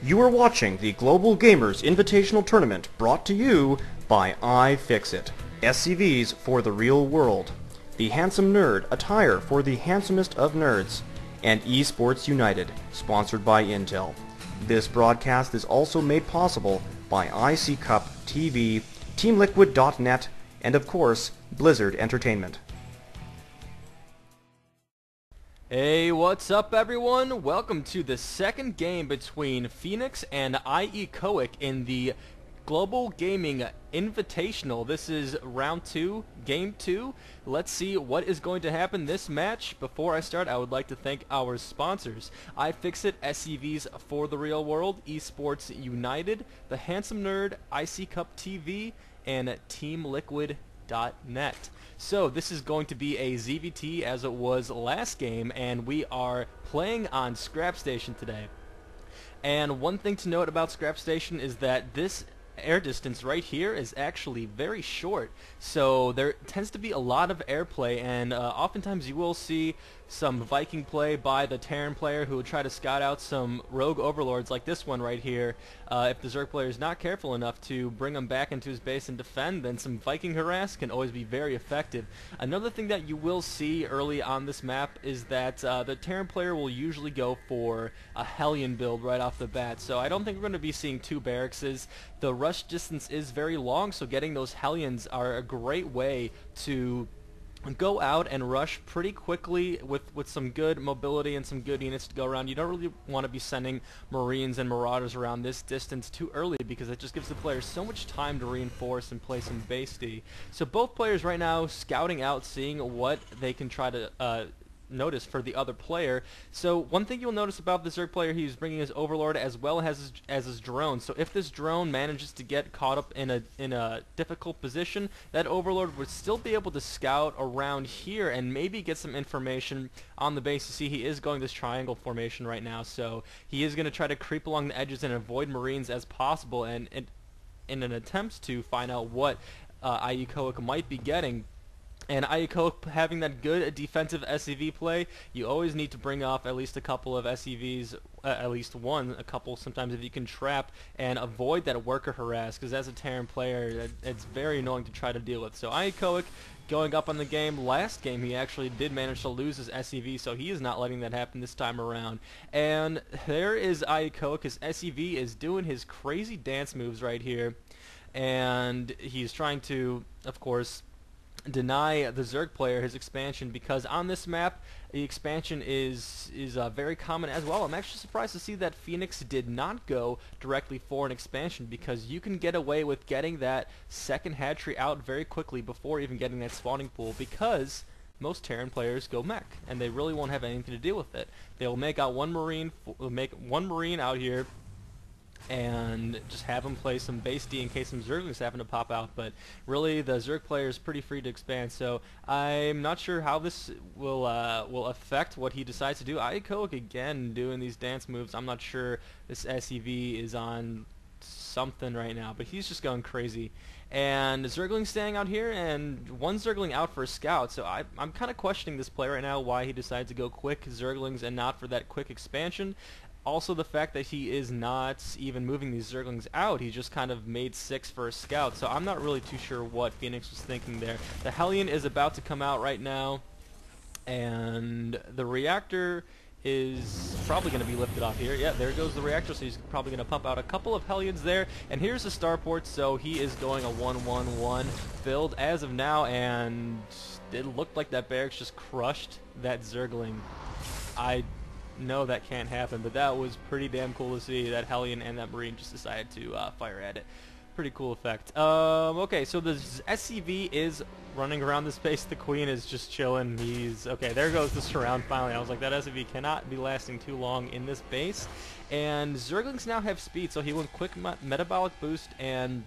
You are watching the Global Gamers Invitational Tournament brought to you by iFixit. SCVs for the real world. The Handsome Nerd attire for the handsomest of nerds. And Esports United, sponsored by Intel. This broadcast is also made possible by iCCupTV, TeamLiquid.net, and of course, Blizzard Entertainment. Hey, what's up everyone? Welcome to the second game between Phoenix and iEchoic in the Global Gaming Invitational. This is round 2, game 2. Let's see what is going to happen this match. Before I start, I would like to thank our sponsors: iFixit, SCVs for the real world, Esports United, The Handsome Nerd, iCCupTV, and TeamLiquid.net. So this is going to be a ZVT as it was last game, and we are playing on Scrap Station today. And one thing to note about Scrap Station is that this air distance right here is actually very short, so there tends to be a lot of airplay, and oftentimes you will see some Viking play by the Terran player who will try to scout out some rogue overlords like this one right here. If the Zerg player is not careful enough to bring them back into his base and defend, then some Viking harass can always be very effective. Another thing that you will see early on this map is that the Terran player will usually go for a Hellion build right off the bat, so I don't think we're going to be seeing two barracks. The rush distance is very long, so getting those Hellions are a great way to go out and rush pretty quickly with some good mobility and some good units to go around. You don't really want to be sending Marines and Marauders around this distance too early, because it just gives the players so much time to reinforce and play some base D. So both players right now scouting out, seeing what they can try to notice for the other player. So one thing you'll notice about the Zerg player, he's bringing his Overlord as well as his drone. So if this drone manages to get caught up in a difficult position, that Overlord would still be able to scout around here and maybe get some information on the base. You see, he is going this triangle formation right now, so he is going to try to creep along the edges and avoid Marines as possible, and in an attempt to find out what iEchoic might be getting. And iEchoic having that good defensive SCV play, you always need to bring off at least a couple of SCVs, at least one, a couple sometimes if you can trap, and avoid that worker harass, because as a Terran player, it's very annoying to try to deal with. So iEchoic going up on the game. Last game he actually did manage to lose his SCV, so he is not letting that happen this time around. And there is iEchoic. His SCV is doing his crazy dance moves right here, and he's trying to, of course, deny the Zerg player his expansion, because on this map the expansion is very common as well. I'm actually surprised to see that Phoenix did not go directly for an expansion, because you can get away with getting that second hatchery out very quickly before even getting that spawning pool, because most Terran players go mech and they really won't have anything to deal with it. They'll make one Marine out here and just have him play some base D in case some Zerglings happen to pop out, but really the Zerg player is pretty free to expand, so I'm not sure how this will affect what he decides to do. iEchoic again doing these dance moves. I'm not sure this SCV is on something right now, but he's just going crazy. And Zergling staying out here, and one Zergling out for a scout, so I'm kind of questioning this play right now, why he decides to go quick Zerglings and not for that quick expansion. Also the fact that he is not even moving these Zerglings out, he just kind of made 6 for a scout, so I'm not really too sure what Phoenix was thinking there. The Hellion is about to come out right now, and the reactor is probably going to be lifted off here. Yeah, there goes the reactor, so he's probably going to pump out a couple of Hellions there, and here's the starport, so he is going a 1-1-1 build as of now, and it looked like that barracks just crushed that Zergling. No, that can't happen, but that was pretty damn cool to see. That Hellion and that Marine just decided to fire at it. Pretty cool effect. Okay, so the SCV is running around the space. The Queen is just chilling. Okay, there goes the surround finally. I was like, that SCV cannot be lasting too long in this base. And Zerglings now have speed, so he went quick metabolic boost, and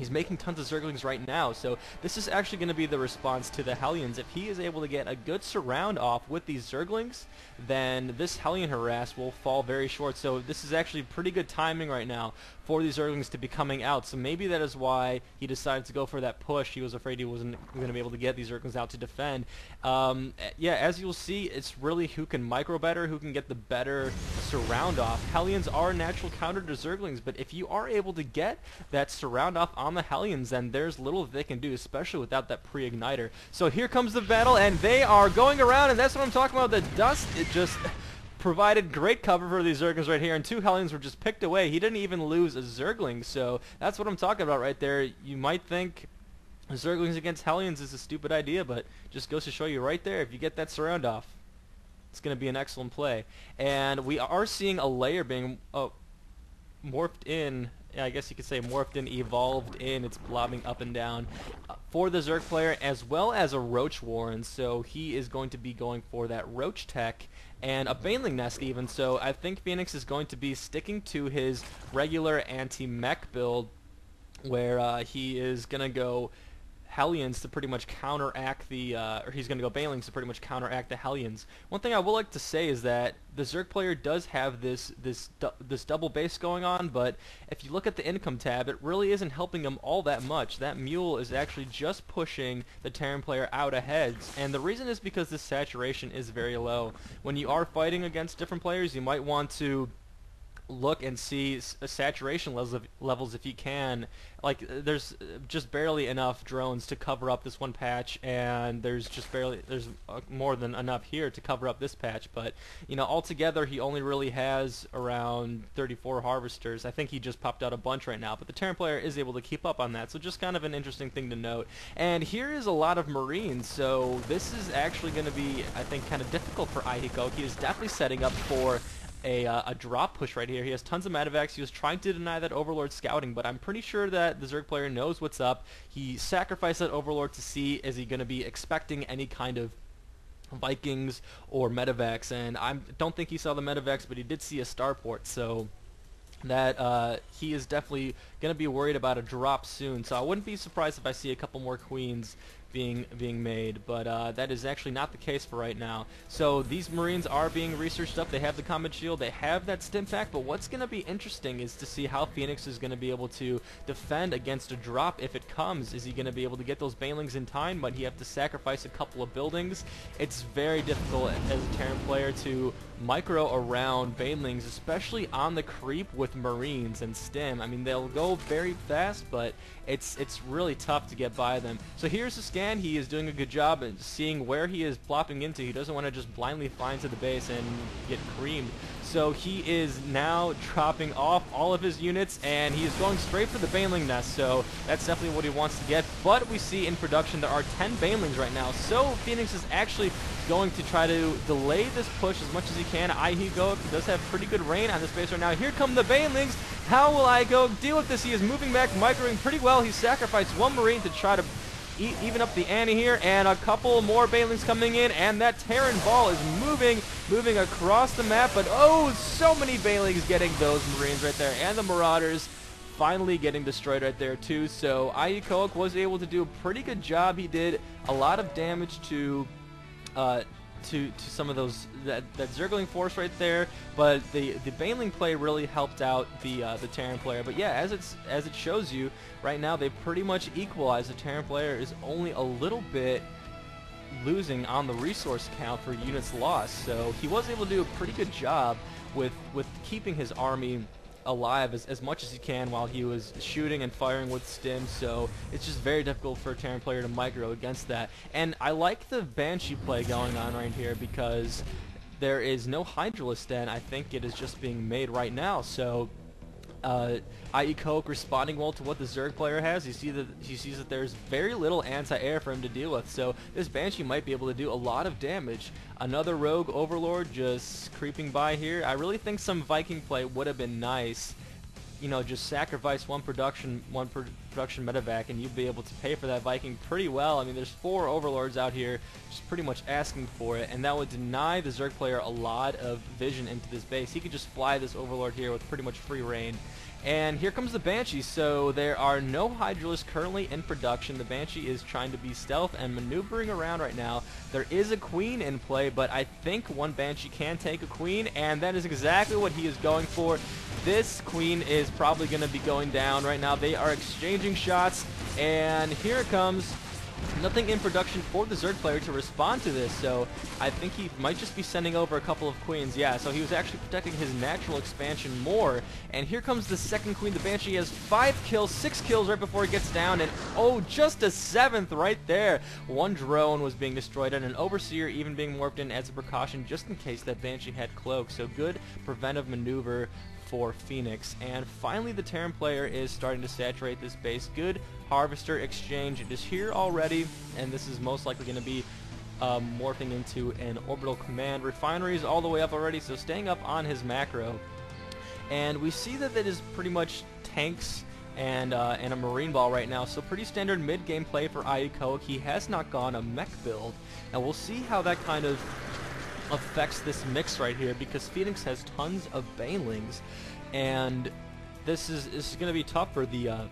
He's making tons of Zerglings right now, so this is actually going to be the response to the Hellions. If he is able to get a good surround off with these Zerglings, then this Hellion harass will fall very short. So this is actually pretty good timing right now for these Zerglings to be coming out. So maybe that is why he decided to go for that push. He was afraid he wasn't going to be able to get these Zerglings out to defend. Yeah, as you'll see, it's really who can micro better, who can get the better surround off. Hellions are a natural counter to Zerglings, but if you are able to get that surround off on the Hellions, then there's little they can do, especially without that pre-igniter. So here comes the battle, and they are going around, and that's what I'm talking about. The dust, it just provided great cover for these Zerglings right here, and 2 Hellions were just picked away. He didn't even lose a Zergling, so that's what I'm talking about right there. You might think Zerglings against Hellions is a stupid idea, but just goes to show you right there, if you get that surround off, it's going to be an excellent play. And we are seeing a layer being morphed in. I guess you could say morphed in, evolved in. It's blobbing up and down for the Zerg player, as well as a Roach Warren. So he is going to be going for that Roach tech and a Baneling Nest even. So I think Phoenix is going to be sticking to his regular anti-mech build, where he is going to go Hellions to pretty much counteract the, or he's going to go Banelings to pretty much counteract the Hellions. One thing I would like to say is that the Zerg player does have this double base going on, but if you look at the income tab, it really isn't helping him all that much. That Mule is actually just pushing the Terran player out ahead, and the reason is because this saturation is very low. When you are fighting against different players, you might want to look and see saturation levels if you can. Like, there's just barely enough drones to cover up this one patch, and there's more than enough here to cover up this patch. But you know, altogether he only really has around 34 harvesters. I think he just popped out a bunch right now, but the Terran player is able to keep up on that, so just kind of an interesting thing to note. And here is a lot of Marines, so this is actually going to be, I think, kind of difficult for iEchoic. He is definitely setting up for a drop push right here. He has tons of Medivacs. He was trying to deny that Overlord scouting, but I'm pretty sure that the Zerg player knows what's up. He sacrificed that Overlord to see, is he going to be expecting any kind of Vikings or Medivacs, and I don't think he saw the Medivacs, but he did see a starport, so that he is definitely going to be worried about a drop soon. So I wouldn't be surprised if I see a couple more Queens being made, but that is actually not the case for right now. So these Marines are being researched up. They have the combat shield, they have that stim pack, but what's going to be interesting is to see how Phoenix is going to be able to defend against a drop if it comes. Is he going to be able to get those Banelings in time? Might he have to sacrifice a couple of buildings? It's very difficult as a Terran player to micro around Banelings, especially on the creep with Marines and stim. I mean, they'll go very fast, but it's really tough to get by them. So here's the scan. He is doing a good job at seeing where he is plopping into. He doesn't want to just blindly fly into the base and get creamed. So he is now dropping off all of his units, and he is going straight for the Baneling Nest, so that's definitely what he wants to get. But we see in production there are 10 Banelings right now, so Phoenix is actually going to try to delay this push as much as he can. iEchoic does have pretty good rain on this base right now. Here come the Banelings. How will iEchoic deal with this? He is moving back, microing pretty well. He sacrificed one Marine to try to even up the ante here, and a couple more Banelings coming in, and that Terran ball is moving across the map, but oh, so many Banelings getting those Marines right there, and the Marauders finally getting destroyed right there too. So iEchoic was able to do a pretty good job. He did a lot of damage to some of those that Zergling force right there, but the Baneling play really helped out the Terran player. But yeah, as it shows you right now, they pretty much equalize. The Terran player is only a little bit losing on the resource count for units lost, so he was able to do a pretty good job with keeping his army alive as much as he can while he was shooting and firing with stim. So it's just very difficult for a Terran player to micro against that. And I like the Banshee play going on right here because there is no Hydralisk Den. I think it is just being made right now. So iEchoic responding well to what the Zerg player has. He sees that there's very little anti-air for him to deal with, so this Banshee might be able to do a lot of damage. Another Rogue Overlord just creeping by here. I really think some Viking play would have been nice you know, just sacrifice one production medevac, and you'd be able to pay for that Viking pretty well. I mean, there's 4 overlords out here just pretty much asking for it, and that would deny the Zerg player a lot of vision into this base. He could just fly this overlord here with pretty much free reign. And here comes the Banshee, so there are no Hydralisks currently in production. The Banshee is trying to be stealth and maneuvering around right now. There is a Queen in play, but I think one Banshee can take a Queen, and that is exactly what he is going for. This Queen is probably going to be going down right now. They are exchanging shots, and here it comes. Nothing in production for the Zerg player to respond to this, so I think he might just be sending over a couple of Queens. Yeah, so he was actually protecting his natural expansion more. And here comes the second Queen. The Banshee has 5 kills, 6 kills right before he gets down, and oh, just a 7th right there. One drone was being destroyed, and an Overseer even being morphed in as a precaution just in case that Banshee had Cloak. So good preventive maneuver for Phoenix. And finally the Terran player is starting to saturate this base. Good Harvester exchange. It is here already, and this is most likely going to be morphing into an orbital command. Refinery is all the way up already, so staying up on his macro. And we see that it is pretty much tanks and a Marine Ball right now, so pretty standard mid-game play for iEchoic. He has not gone a mech build, and we'll see how that kind of affects this mix right here, because Phoenix has tons of Banelings, and this is going to be tough for the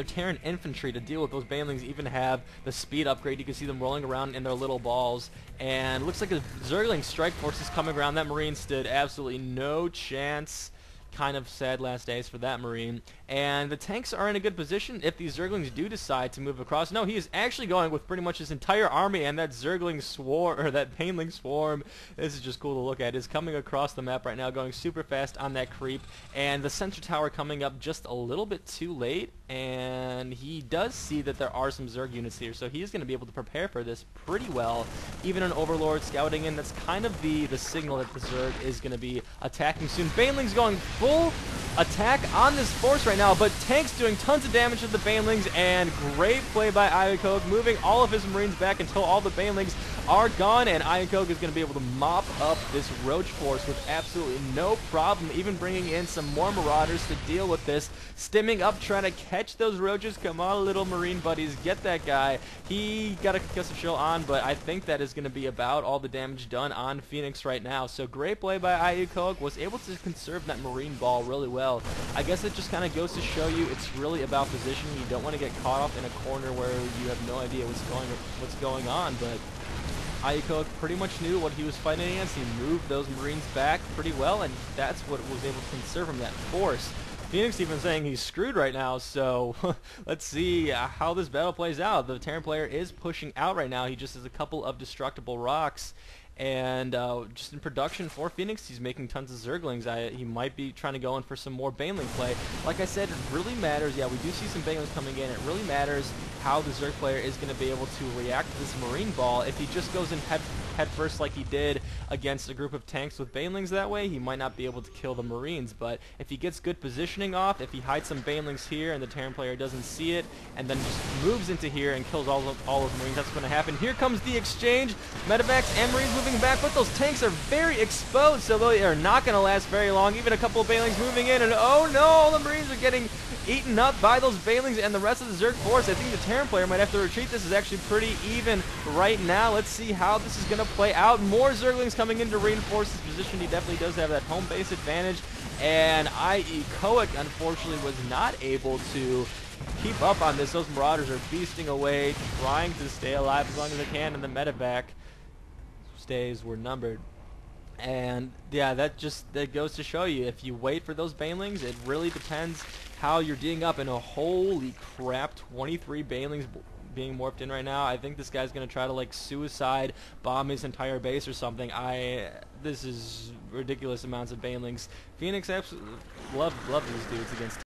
Terran infantry to deal with. Those Banelings even have the speed upgrade. You can see them rolling around in their little balls, and looks like a Zergling strike force is coming around. That Marine stood absolutely no chance. Kind of sad last days for that Marine. And the tanks are in a good position if these Zerglings do decide to move across. No, he is actually going with pretty much his entire army, and that Zergling swarm, or that Baneling swarm, this is just cool to look at, is coming across the map right now, going super fast on that creep. And the sensor tower coming up just a little bit too late, and he does see that there are some Zerg units here, so he's going to be able to prepare for this pretty well. Even an Overlord scouting in, that's kind of the signal that the Zerg is going to be attacking soon. Baneling's going full attack on this force right now, but Tank's doing tons of damage to the Banelings, and great play by iEchoic, moving all of his Marines back until all the Banelings are gone, and iEchoic is going to be able to mop up this Roach force with absolutely no problem, even bringing in some more Marauders to deal with this, stimming up, trying to catch those Roaches. Come on, little Marine buddies, get that guy. He got a concussive shell on, but I think that is going to be about all the damage done on Phoenix right now. So great play by iEchoic, was able to conserve that Marine Ball really well. I guess it just kind of goes to show you it's really about positioning. You don't want to get caught up in a corner where you have no idea what's going on, but iEchoic pretty much knew what he was fighting against. He moved those Marines back pretty well, and that's what was able to conserve him that force. Phoenix even saying he's screwed right now, so let's see how this battle plays out. The Terran player is pushing out right now. He just has a couple of destructible rocks, and just in production for Phoenix, he's making tons of Zerglings. He might be trying to go in for some more Baneling play. Like I said, it really matters. Yeah, we do see some Banelings coming in. It really matters how the Zerg player is going to be able to react to this Marine Ball. If he just goes in head first like he did against a group of tanks with Banelings that way, he might not be able to kill the Marines. But if he gets good positioning off, if he hides some Banelings here and the Terran player doesn't see it, and then just moves into here and kills all of the Marines, that's going to happen. Here comes the exchange. Medevacs and Marines moving back, but those tanks are very exposed, so they are not going to last very long. Even a couple of Banelings moving in, and oh no, all the Marines are getting eaten up by those Banelings and the rest of the Zerg force. I think the Terran player might have to retreat. This is actually pretty even right now. Let's see how this is going to play out. More Zerglings coming in to reinforce his position. He definitely does have that home base advantage, and iEchoic unfortunately was not able to keep up on this. Those Marauders are beasting away, trying to stay alive as long as they can, and the medevac stays were numbered. And yeah, that goes to show you, if you wait for those Banelings, it really depends how you're dealing up. And holy crap, 23 Banelings being morphed in right now. I think this guy's gonna try to like suicide bomb his entire base or something. This is ridiculous amounts of Banelings. Phoenix absolutely love these dudes against